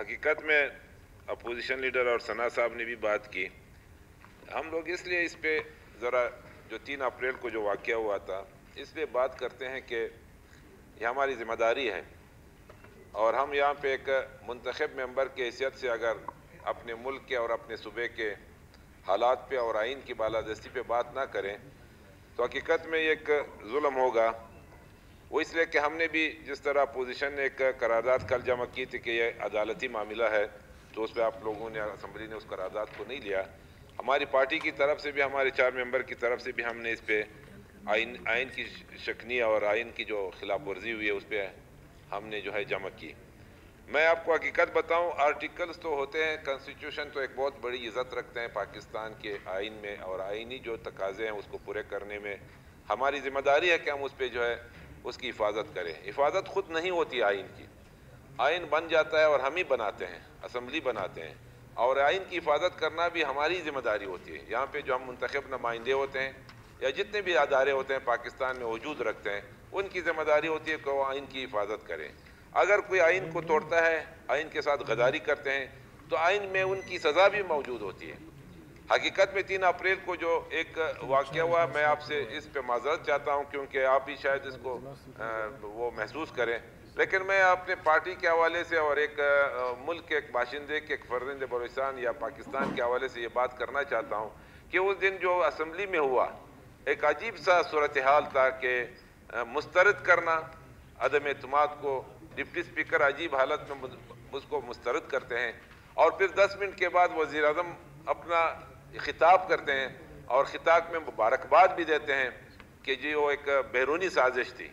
حقیقت میں opposition leader اور ثنا صاحب نے بھی بات کی. ہم لوگ اس لیے اس پہ ذرا جو 3 اپریل کو جو واقعہ ہوا تھا اس لیے بات کرتے ہیں کہ یہ ہماری ذمہ داری ہے، اور ہم یہاں پہ ایک منتخب ممبر کی حیثیت سے اگر اپنے ملک کے اور اپنے صوبے کے حالات پہ اور آئین کی بالادستی پہ بات نہ کریں تو حقیقت میں ایک ظلم ہوگا. وہ اس لیے کہ ہم نے بھی جس طرح اپوزیشن نے ایک قرارداد کل جمع کی تھی کہ یہ عدالتی معاملہ ہے، تو اس پہ آپ لوگوں نے اسمبلی نے اس قرارداد کو نہیں لیا. ہماری پارٹی کی طرف سے بھی، ہمارے 4 ممبر کی طرف سے بھی ہم نے اس پہ آئین کی شکنی اور آئین کی جو خلاف ورزی ہوئی ہے اس پہ ہم نے جو ہے جمع کی. میں آپ کو حقیقت بتاؤں، آرٹیکلز تو ہوتے ہیں، کنسٹیٹیوشن تو ایک بہت بڑی عزت رکھتے ہیں پاکستان کے آئین میں، اور آئینی جو تقاضے ہیں اس کو پورے کرنے میں ہماری ذمہ داری ہے کہ ہم اس پہ جو ہے اس کی حفاظت کریں. حفاظت خود نہیں ہوتی آئین کی، آئین بن جاتا ہے اور ہم ہی بناتے ہیں، اسمبلی بناتے ہیں، اور آئین کی حفاظت کرنا بھی ہماری ذمہ داری ہوتی ہے. یہاں پہ جو ہم منتخب نمائندے ہوتے ہیں یا جتنے بھی ادارے ہوتے ہیں پاکستان میں وجود رکھتے ہیں، ان کی ذمہ داری ہوتی ہے کہ وہ آئین کی حفاظت کریں. اگر کوئی آئین کو توڑتا ہے، آئین کے ساتھ غداری کرتے ہیں، تو آئین میں ان کی سزا بھی موجود ہوتی ہے. حقیقت میں 3 اپریل کو جو ایک واقعہ ہوا، میں آپ سے اس پہ معذرت چاہتا ہوں کیونکہ آپ بھی شاید اس کو وہ محسوس کریں، لیکن میں اپنے پارٹی کے حوالے سے اور ایک ملک کے ایک باشندے کے، ایک فرزند بلوچستان یا پاکستان کے حوالے سے یہ بات کرنا چاہتا ہوں کہ اس دن جو اسمبلی میں ہوا ایک عجیب سا صورتحال تھا کہ مسترد کرنا عدم اعتماد کو، ڈپٹی اسپیکر عجیب حالت میں اس کو مسترد کرتے ہیں، اور پھر 10 منٹ کے بعد وزیر اعظم اپنا خطاب کرتے ہیں اور خطاب میں مبارکباد بھی دیتے ہیں کہ جی وہ ایک بیرونی سازش تھی.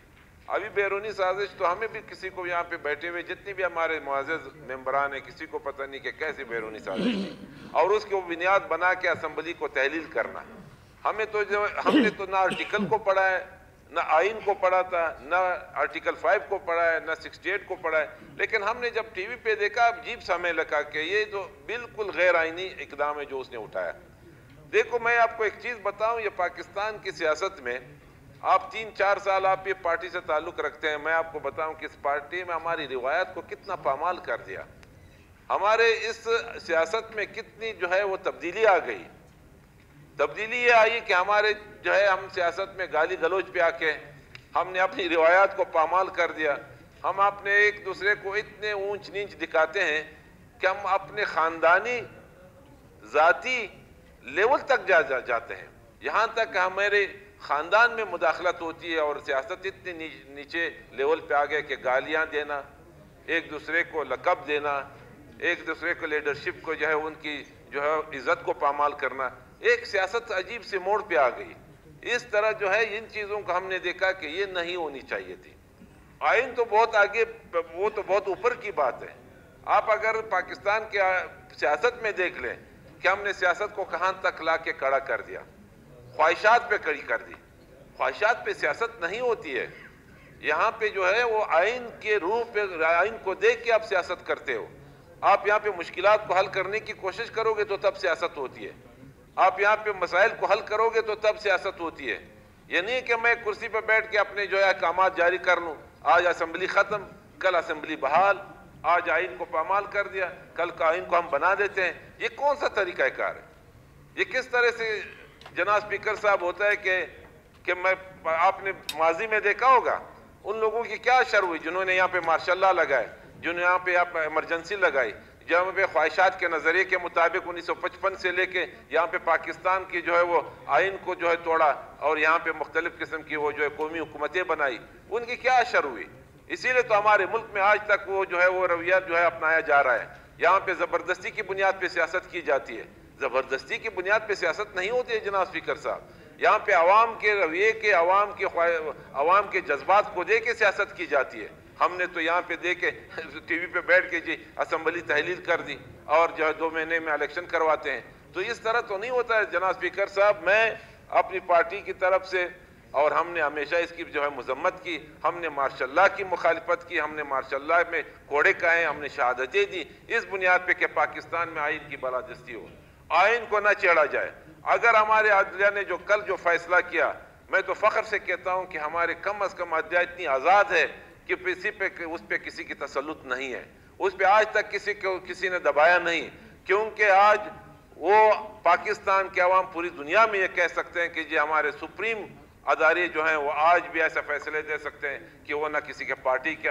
ابھی بیرونی سازش تو ہمیں بھی کسی کو یہاں پہ بیٹھے ہوئے جتنی بھی ہمارے معزز ممبران ہیں کسی کو پتہ نہیں کہ کیسی بیرونی سازش تھی، اور اس کی بنیاد بنا کے اسمبلی کو تحلیل کرنا. ہم نے تو نہ آرٹیکل کو پڑھا ہے، نہ آئین کو پڑھا تھا، نہ آرٹیکل 5 کو پڑھا ہے، نہ 68 کو پڑھا ہے، لیکن ہم نے جب ٹی وی پہ دیکھا عجیب سا ہمیں لگا کہ یہ تو بالکل غیر آئینی اقدام ہے جو اس نے اٹھایا. دیکھو میں آپ کو ایک چیز بتاؤں، یہ پاکستان کی سیاست میں آپ 3-4 سال آپ یہ پارٹی سے تعلق رکھتے ہیں، میں آپ کو بتاؤں کہ اس پارٹی میں ہماری روایات کو کتنا پامال کر دیا. ہمارے اس سیاست میں کتنی جو ہے وہ تبدیلی آ گئی. تبدیلی یہ آئی کہ ہمارے جو ہے ہم سیاست میں گالی گلوچ پہ آ کے ہم نے اپنی روایات کو پامال کر دیا. ہم اپنے ایک دوسرے کو اتنے اونچ نیچ دکھاتے ہیں کہ ہم اپنے خاندانی ذاتی لیول تک جاتے ہیں. یہاں تک ہمارے خاندان میں مداخلت ہوتی ہے اور سیاست اتنی نیچے لیول پہ آ گئے کہ گالیاں دینا، ایک دوسرے کو لقب دینا، ایک دوسرے کو لیڈرشپ کو جو ہے ان کی جو ہے عزت کو پامال کرنا، ایک سیاست عجیب سے موڑ پہ آ گئی. اس طرح جو ہے ان چیزوں کو ہم نے دیکھا کہ یہ نہیں ہونی چاہیے تھی. آئین تو بہت آگے، وہ تو بہت اوپر کی بات ہے. آپ اگر پاکستان کے سیاست میں دیکھ لیں کہ ہم نے سیاست کو کہاں تک لا کے کھڑا کر دیا، خواہشات پہ کھڑی کر دی. خواہشات پہ سیاست نہیں ہوتی ہے. یہاں پہ جو ہے وہ آئین کے روح پہ، آئین کو دیکھ کے آپ سیاست کرتے ہو. آپ یہاں پہ مشکلات کو حل کرنے کی کوشش کرو گے تو تب سیاست ہوتی ہے. آپ یہاں پہ مسائل کو حل کرو گے تو تب سیاست ہوتی ہے. یہ نہیں کہ میں کرسی پہ بیٹھ کے اپنے جو ہے احکامات جاری کر لوں، آج اسمبلی ختم، کل اسمبلی بحال، آج آئین کو پامال کر دیا، کل کا آئین کو ہم بنا دیتے ہیں. یہ کون سا طریقہ کار ہے؟ یہ کس طرح سے جناب اسپیکر صاحب ہوتا ہے کہ میں آپ نے ماضی میں دیکھا ہوگا ان لوگوں کی کیا شر ہوئی جنہوں نے یہاں پہ مارشاء اللہ لگائے، جنہوں نے یہاں پہ ایمرجنسی لگائی، جہاں پہ خواہشات کے نظریے کے مطابق 1955 سے لے کے یہاں پہ پاکستان کی جو ہے وہ آئین کو جو ہے توڑا اور یہاں پہ مختلف قسم کی وہ جو ہے قومی حکومتیں بنائی. ان کی کیا شر ہوئی؟ اسی لیے تو ہمارے ملک میں آج تک وہ جو ہے وہ رویہ جو ہے اپنایا جا رہا ہے. یہاں پہ زبردستی کی بنیاد پہ سیاست کی جاتی ہے. زبردستی کی بنیاد پہ سیاست نہیں ہوتی ہے جناب اسپیکر صاحب. یہاں پہ عوام کے رویے کے، عوام کے جذبات کو دے کے سیاست کی جاتی ہے. ہم نے تو یہاں پہ دے کے ٹی وی پہ بیٹھ کے جی اسمبلی تحلیل کر دی اور جو ہے 2 مہینے میں الیکشن کرواتے ہیں. تو اس طرح تو نہیں ہوتا ہے جناب اسپیکر صاحب. میں اپنی پارٹی کی طرف سے، اور ہم نے ہمیشہ اس کی جو ہے مذمت کی، ہم نے مارشاء اللہ کی مخالفت کی، ہم نے مارشاء اللہ میں کوڑے کھائے، ہم نے شہادتیں دی اس بنیاد پہ کہ پاکستان میں آئین کی بالادستی ہو، آئین کو نہ چھیڑا جائے. اگر ہمارے عدلیہ نے جو کل جو فیصلہ کیا، میں تو فخر سے کہتا ہوں کہ ہمارے کم از کم عدلیہ اتنی آزاد ہے کہ اس پہ کسی کی تسلط نہیں ہے. اس پہ آج تک کسی نے دبایا نہیں، کیونکہ آج وہ پاکستان کے عوام پوری دنیا میں یہ کہہ سکتے ہیں کہ جی ہمارے سپریم ادارے جو ہیں وہ آج بھی ایسا فیصلے دے سکتے ہیں کہ وہ نہ کسی کے پارٹی کے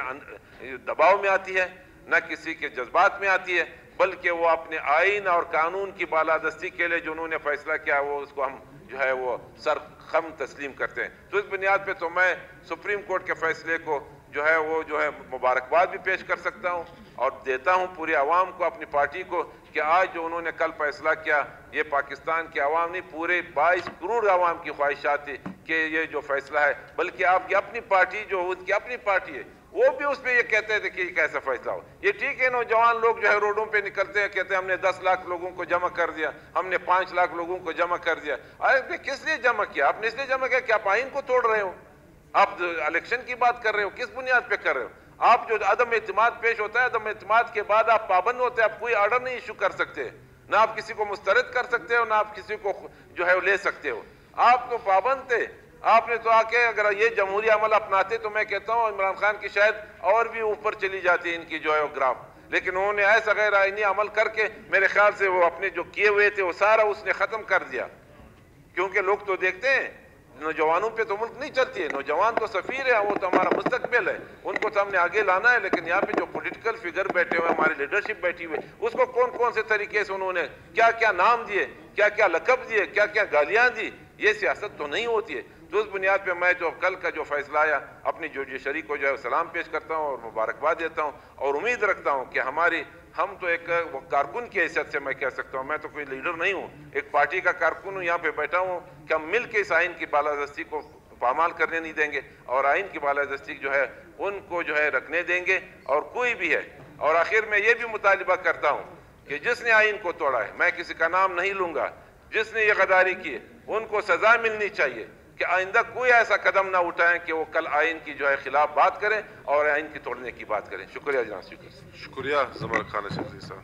دباؤ میں آتی ہے، نہ کسی کے جذبات میں آتی ہے، بلکہ وہ اپنے آئین اور قانون کی بالادستی کے لیے جو انہوں نے فیصلہ کیا وہ اس کو ہم جو ہے وہ سر خم تسلیم کرتے ہیں۔ تو اس بنیاد پہ تو میں سپریم کورٹ کے فیصلے کو جو ہے مبارکباد بھی پیش کر سکتا ہوں اور دیتا ہوں پوری عوام کو، اپنی پارٹی کو، کہ آج جو انہوں نے کل فیصلہ کیا یہ پاکستان کے عوام نہیں، پورے 22 کروڑ عوام کی خواہشات تھی کہ یہ جو فیصلہ ہے، بلکہ آپ کی اپنی پارٹی جو اس کی اپنی پارٹی ہے وہ بھی اس پہ یہ کہتے تھے کہ یہ کیسا فیصلہ ہو۔ یہ ٹھیک ہے نوجوان لوگ جو ہے روڈوں پہ نکلتے ہیں، کہتے ہیں ہم نے 10 لاکھ لوگوں کو جمع کر دیا، ہم نے 5 لاکھ لوگوں کو جمع کر دیا۔ آپ نے کس لیے جمع کیا؟ آپ نے اس لیے جمع کیا کہ آپ آئین کو توڑ رہے ہو، آپ الیکشن کی بات کر رہے ہو، کس بنیاد پہ کر رہے ہو؟ آپ جو عدم اعتماد پیش ہوتا ہے، عدم اعتماد کے بعد آپ پابند ہوتے ہیں، آپ کوئی آرڈر نہیں ایشو کر سکتے، نہ آپ کسی کو مسترد کر سکتے ہو، نہ آپ کسی کو جو ہے لے سکتے ہو۔ آپ تو پابند تھے، آپ نے تو آ کے اگر یہ جمہوری عمل اپناتے تو میں کہتا ہوں عمران خان کی شاید اور بھی اوپر چلی جاتی ان کی جو ہے گراف، لیکن انہوں نے ایسا غیر آئینی عمل کر کے میرے خیال سے وہ اپنے جو کیے ہوئے تھے وہ سارا اس نے ختم کر دیا، کیونکہ لوگ تو دیکھتے ہیں نوجوانوں پہ تو ملک نہیں چلتی ہے، نوجوان تو سفیر ہے، وہ تو ہمارا مستقبل ہے، ان کو تو ہم نے آگے لانا ہے، لیکن یہاں پہ جو پولیٹیکل فگر بیٹھے ہوئے ہماری لیڈرشپ بیٹھی ہوئی اس کو کون کون سے طریقے سے انہوں نے کیا کیا نام دیے، کیا کیا لقب دیے، کیا کیا گالیاں دی، یہ سیاست تو نہیں ہوتی ہے۔ تو اس بنیاد پہ میں جو کل کا جو فیصلہ آیا اپنی جوڈیشری کو جو ہے سلام پیش کرتا ہوں اور مبارکباد دیتا ہوں، اور امید رکھتا ہوں کہ ہم تو ایک کارکن کی حیثیت سے میں کہہ سکتا ہوں، میں تو کوئی لیڈر نہیں ہوں، ایک پارٹی کا کارکن ہوں، یہاں پہ بیٹھا ہوں کہ ہم مل کے اس آئین کی بالادستی کو پامال کرنے نہیں دیں گے اور آئین کی بالادستی جو ہے ان کو جو ہے رکھنے دیں گے، اور کوئی بھی ہے۔ اور آخر میں یہ بھی مطالبہ کرتا ہوں کہ جس نے آئین کو توڑا ہے، میں کسی کا نام نہیں لوں گا، جس نے یہ غداری کی ان کو سزا ملنی چاہیے کہ آئندہ کوئی ایسا قدم نہ اٹھائیں کہ وہ کل آئین کی جو ہے خلاف بات کریں اور آئین کی توڑنے کی بات کریں۔ شکریہ جناب اسپیکر۔ شکریہ زمر خان اشرفی صاحب۔